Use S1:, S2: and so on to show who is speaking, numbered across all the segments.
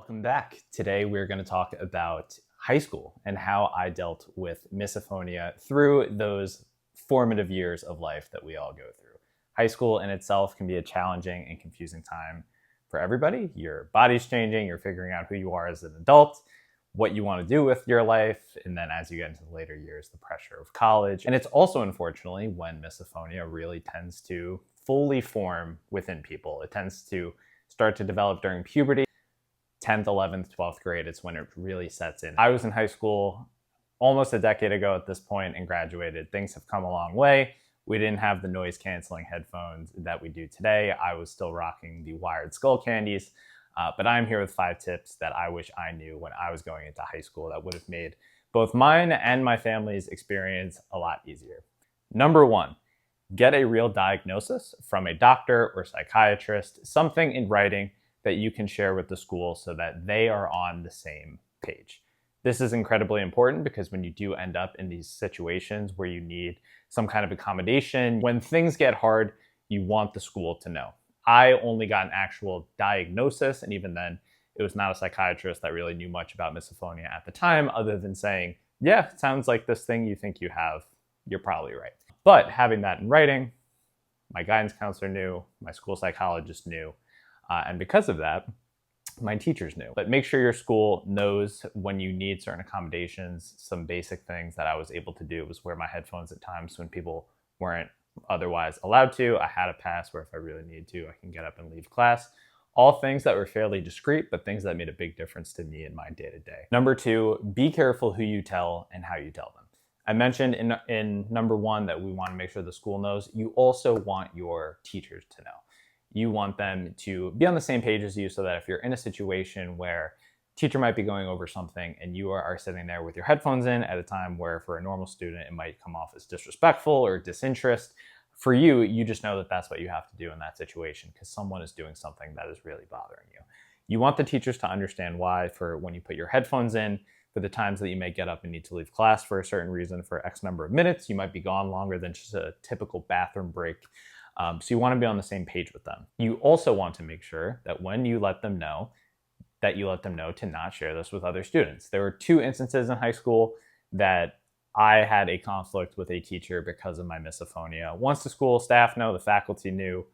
S1: Welcome back. Today we're going to talk about high school and how I dealt with misophonia through those formative years of life that we all go through. High school in itself can be a challenging and confusing time for everybody. Your body's changing, you're figuring out who you are as an adult, what you want to do with your life, and then as you get into the later years, the pressure of college. And it's also, unfortunately, when misophonia really tends to fully form within people. It tends to start to develop during puberty. 10th, 11th, 12th grade, it's when it really sets in. I was in high school almost a decade ago at this point and graduated. Things have come a long way. We didn't have the noise canceling headphones that we do today. I was still rocking the wired skull candies, but I'm here with 5 tips that I wish I knew when I was going into high school that would have made both mine and my family's experience a lot easier. Number 1, get a real diagnosis from a doctor or psychiatrist, something in writing that you can share with the school so that they are on the same page. This is incredibly important because when you do end up in these situations where you need some kind of accommodation, when things get hard, you want the school to know. I only got an actual diagnosis, and even then, it was not a psychiatrist that really knew much about misophonia at the time, other than saying, yeah, it sounds like this thing you think you have, you're probably right. But having that in writing, my guidance counselor knew, my school psychologist knew, and because of that, my teachers knew. But make sure your school knows when you need certain accommodations. Some basic things that I was able to do was wear my headphones at times when people weren't otherwise allowed to. I had a pass where if I really need to, I can get up and leave class. All things that were fairly discreet, but things that made a big difference to me in my day-to-day. Number 2, be careful who you tell and how you tell them. I mentioned in number 1 that we want to make sure the school knows. You also want your teachers to know. You want them to be on the same page as you so that if you're in a situation where teacher might be going over something and you are sitting there with your headphones in at a time where for a normal student it might come off as disrespectful or disinterest, for you, you just know that that's what you have to do in that situation because someone is doing something that is really bothering you. You want the teachers to understand why for when you put your headphones in, for the times that you may get up and need to leave class for a certain reason for X number of minutes, you might be gone longer than just a typical bathroom break. So you want to be on the same page with them. You also want to make sure that when you let them know, that you let them know to not share this with other students. There were 2 instances in high school that I had a conflict with a teacher because of my misophonia. Once the school staff knew, the faculty knew,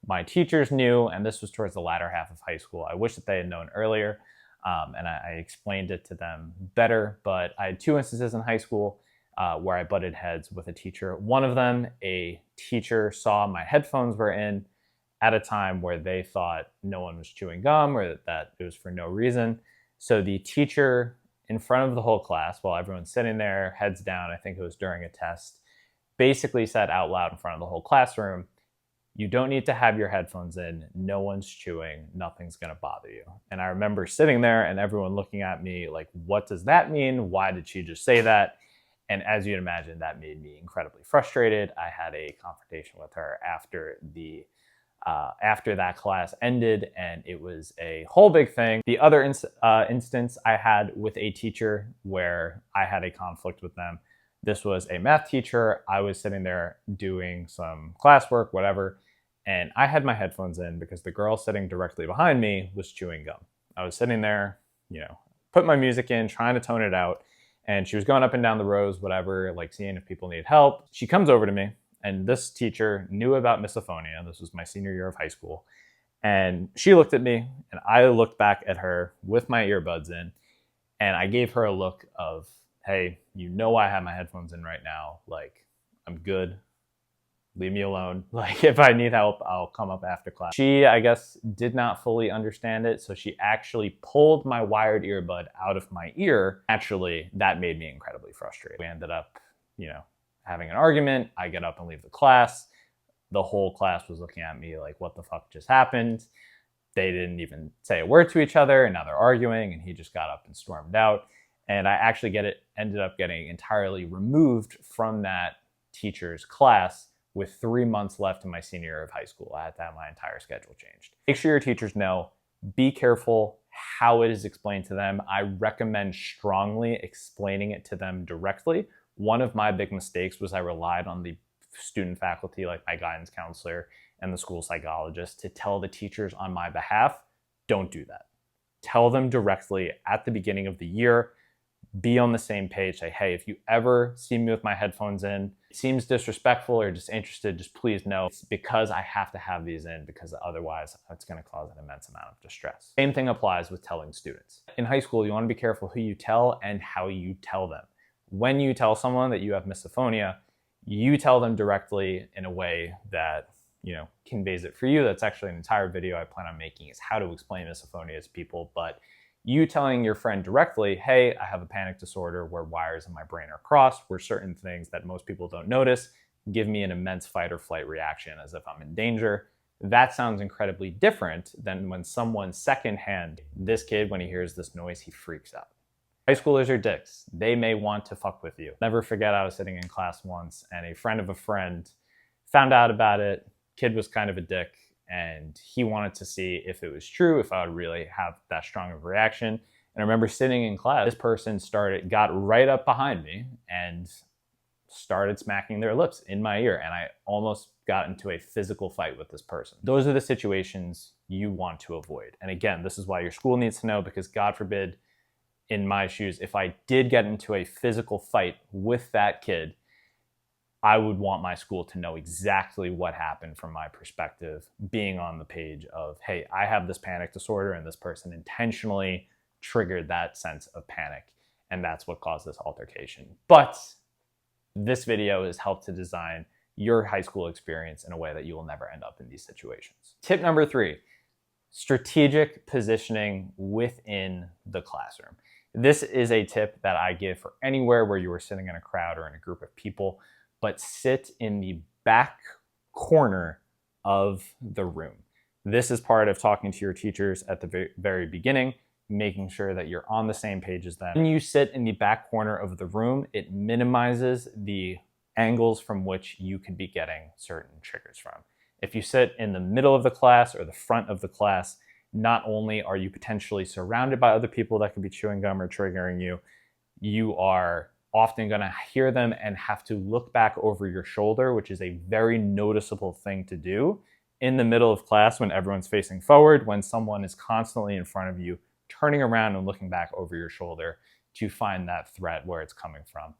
S1: my teachers knew, and this was towards the latter half of high school. I wish that they had known earlier, and I explained it to them better, but I had 2 instances in high school where I butted heads with a teacher. One of them, a teacher saw my headphones were in at a time where they thought no one was chewing gum or that it was for no reason. So the teacher in front of the whole class, while everyone's sitting there, heads down, I think it was during a test, basically said out loud in front of the whole classroom, "You don't need to have your headphones in. No one's chewing. Nothing's going to bother you." And I remember sitting there and everyone looking at me like, what does that mean? Why did she just say that? And as you'd imagine, that made me incredibly frustrated. I had a confrontation with her after that class ended, and it was a whole big thing. The other instance I had with a teacher where I had a conflict with them, this was a math teacher. I was sitting there doing some classwork, whatever, and I had my headphones in because the girl sitting directly behind me was chewing gum. I was sitting there, put my music in, trying to tone it out, and she was going up and down the rows, whatever, like seeing if people need help. She comes over to me, and this teacher knew about misophonia. This was my senior year of high school. And she looked at me, and I looked back at her with my earbuds in, and I gave her a look of, hey, I have my headphones in right now. Like, I'm good. Leave me alone. Like, if I need help, I'll come up after class. She, I guess, did not fully understand it, so she actually pulled my wired earbud out of my ear. Naturally, that made me incredibly frustrated. We ended up, having an argument. I get up and leave the class. The whole class was looking at me like, what the fuck just happened? They didn't even say a word to each other, and now they're arguing, and he just got up and stormed out. And I actually ended up getting entirely removed from that teacher's class with 3 months left in my senior year of high school. I had to have my entire schedule changed. Make sure your teachers know. Be careful how it is explained to them. I recommend strongly explaining it to them directly. One of my big mistakes was I relied on the student faculty, like my guidance counselor and the school psychologist, to tell the teachers on my behalf, don't do that. Tell them directly at the beginning of the year. Be on the same page. Say, hey, if you ever see me with my headphones in, it seems disrespectful or disinterested, just please know it's because I have to have these in, because otherwise it's going to cause an immense amount of distress. Same thing applies with telling students. In high school, you want to be careful who you tell and how you tell them. When you tell someone that you have misophonia, you tell them directly in a way that conveys it. For you, that's actually an entire video I plan on making, is how to explain misophonia to people. But you telling your friend directly, hey, I have a panic disorder where wires in my brain are crossed, where certain things that most people don't notice give me an immense fight or flight reaction as if I'm in danger. That sounds incredibly different than when someone secondhand, this kid, when he hears this noise, he freaks out. High schoolers are dicks. They may want to fuck with you. Never forget, I was sitting in class once and a friend of a friend found out about it. Kid was kind of a dick, and he wanted to see if it was true, if I would really have that strong of a reaction. And I remember sitting in class, this person got right up behind me and started smacking their lips in my ear, and I almost got into a physical fight with this person. Those are the situations you want to avoid. And again, this is why your school needs to know, because God forbid, in my shoes, if I did get into a physical fight with that kid, I would want my school to know exactly what happened from my perspective, being on the page of, hey, I have this panic disorder and this person intentionally triggered that sense of panic, and that's what caused this altercation. But this video has helped to design your high school experience in a way that you will never end up in these situations. Tip number 3, strategic positioning within the classroom. This is a tip that I give for anywhere where you are sitting in a crowd or in a group of people, but sit in the back corner of the room. This is part of talking to your teachers at the very beginning, making sure that you're on the same page as them. When you sit in the back corner of the room, it minimizes the angles from which you could be getting certain triggers from. If you sit in the middle of the class or the front of the class, not only are you potentially surrounded by other people that could be chewing gum or triggering you, you are often going to hear them and have to look back over your shoulder, which is a very noticeable thing to do in the middle of class when everyone's facing forward, when someone is constantly in front of you, turning around and looking back over your shoulder to find that threat where it's coming from.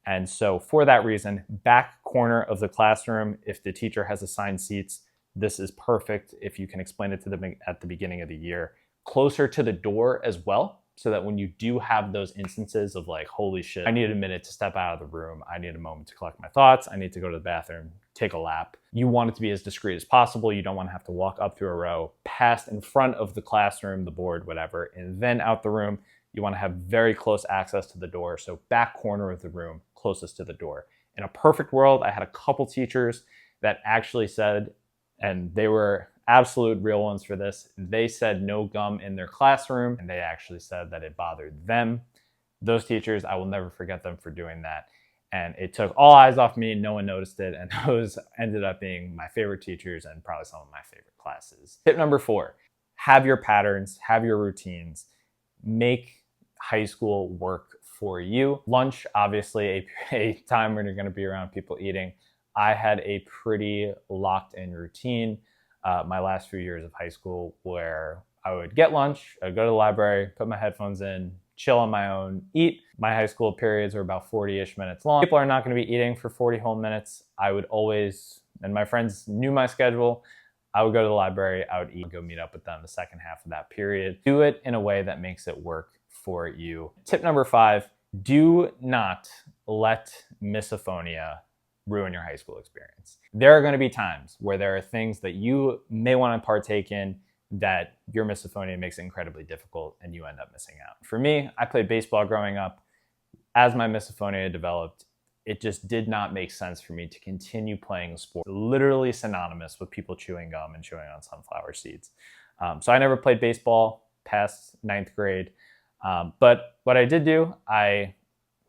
S1: And so for that reason, back corner of the classroom, if the teacher has assigned seats, this is perfect if you can explain it to them at the beginning of the year. Closer to the door as well, so that when you do have those instances of like, holy shit, I need a minute to step out of the room, I need a moment to collect my thoughts, I need to go to the bathroom, take a lap. You want it to be as discreet as possible. You don't want to have to walk up through a row, past in front of the classroom, the board, whatever, and then out the room. You want to have very close access to the door, so back corner of the room, closest to the door. In a perfect world, I had a couple teachers that actually said, and they were absolute real ones for this, they said no gum in their classroom, and they actually said that it bothered them. Those teachers, I will never forget them for doing that. And it took all eyes off me, no one noticed it, and those ended up being my favorite teachers and probably some of my favorite classes. Tip number 4, have your patterns, have your routines, make high school work for you. Lunch, obviously a time when you're gonna be around people eating. I had a pretty locked in routine my last few years of high school, where I would get lunch, I'd go to the library, put my headphones in, chill on my own, eat. My high school periods were about 40-ish minutes long. People are not gonna be eating for 40 whole minutes. I would always, and my friends knew my schedule, I would go to the library, I would eat, go meet up with them the second half of that period. Do it in a way that makes it work for you. Tip number 5, do not let misophonia ruin your high school experience. There are going to be times where there are things that you may want to partake in that your misophonia makes it incredibly difficult and you end up missing out. For me, I played baseball growing up. As my misophonia developed, it just did not make sense for me to continue playing a sport literally synonymous with people chewing gum and chewing on sunflower seeds. So I never played baseball past 9th grade. But what I did do, I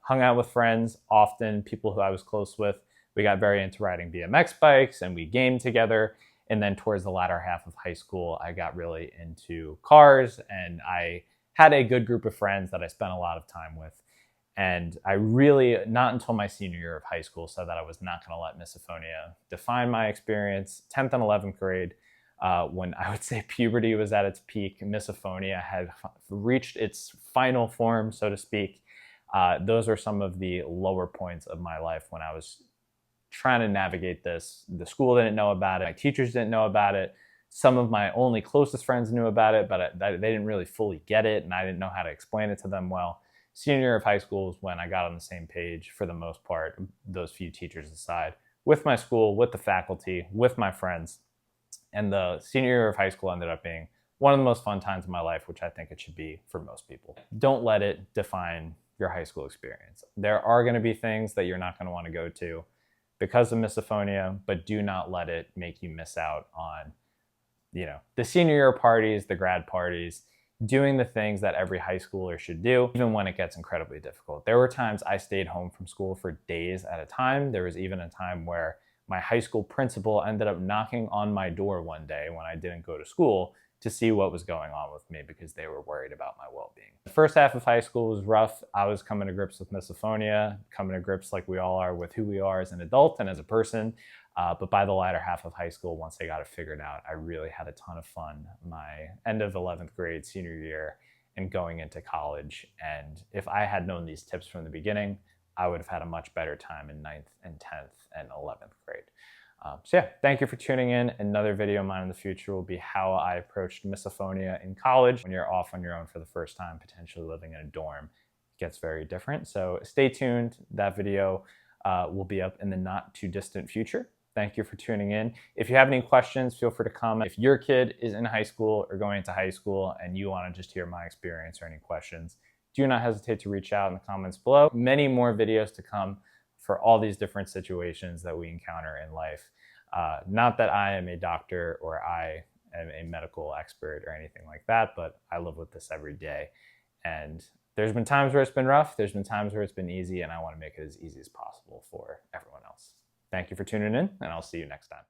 S1: hung out with friends, often people who I was close with. We got very into riding BMX bikes and we gamed together. And then towards the latter half of high school, I got really into cars, and I had a good group of friends that I spent a lot of time with. And I really, not until my senior year of high school, said that I was not going to let misophonia define my experience. 10th and 11th grade, when I would say puberty was at its peak, misophonia had reached its final form, so to speak. Those are some of the lower points of my life when I was trying to navigate this. The school didn't know about it. My teachers didn't know about it. Some of my only closest friends knew about it, but they didn't really fully get it, and I didn't know how to explain it to them well. Senior year of high school is when I got on the same page, for the most part, those few teachers aside, with my school, with the faculty, with my friends. And the senior year of high school ended up being one of the most fun times of my life, which I think it should be for most people. Don't let it define your high school experience. There are going to be things that you're not going to want to go to because of misophonia, but do not let it make you miss out on, the senior year parties, the grad parties, doing the things that every high schooler should do, even when it gets incredibly difficult. There were times I stayed home from school for days at a time. There was even a time where my high school principal ended up knocking on my door one day when I didn't go to school to see what was going on with me because they were worried about my well-being. The first half of high school was rough. I was coming to grips with misophonia, coming to grips like we all are with who we are as an adult and as a person. But by the latter half of high school, once I got it figured out, I really had a ton of fun my end of 11th grade, senior year, and going into college. And if I had known these tips from the beginning, I would have had a much better time in 9th and 10th and 11th grade. So yeah, thank you for tuning in. Another video of mine in the future will be how I approached misophonia in college. When you're off on your own for the first time, potentially living in a dorm, it gets very different. So stay tuned. That video will be up in the not too distant future. Thank you for tuning in. If you have any questions, feel free to comment. If your kid is in high school or going into high school and you want to just hear my experience or any questions, do not hesitate to reach out in the comments below. Many more videos to come for all these different situations that we encounter in life. Not that I am a doctor or I am a medical expert or anything like that, but I live with this every day. And there's been times where it's been rough, there's been times where it's been easy, and I want to make it as easy as possible for everyone else. Thank you for tuning in, and I'll see you next time.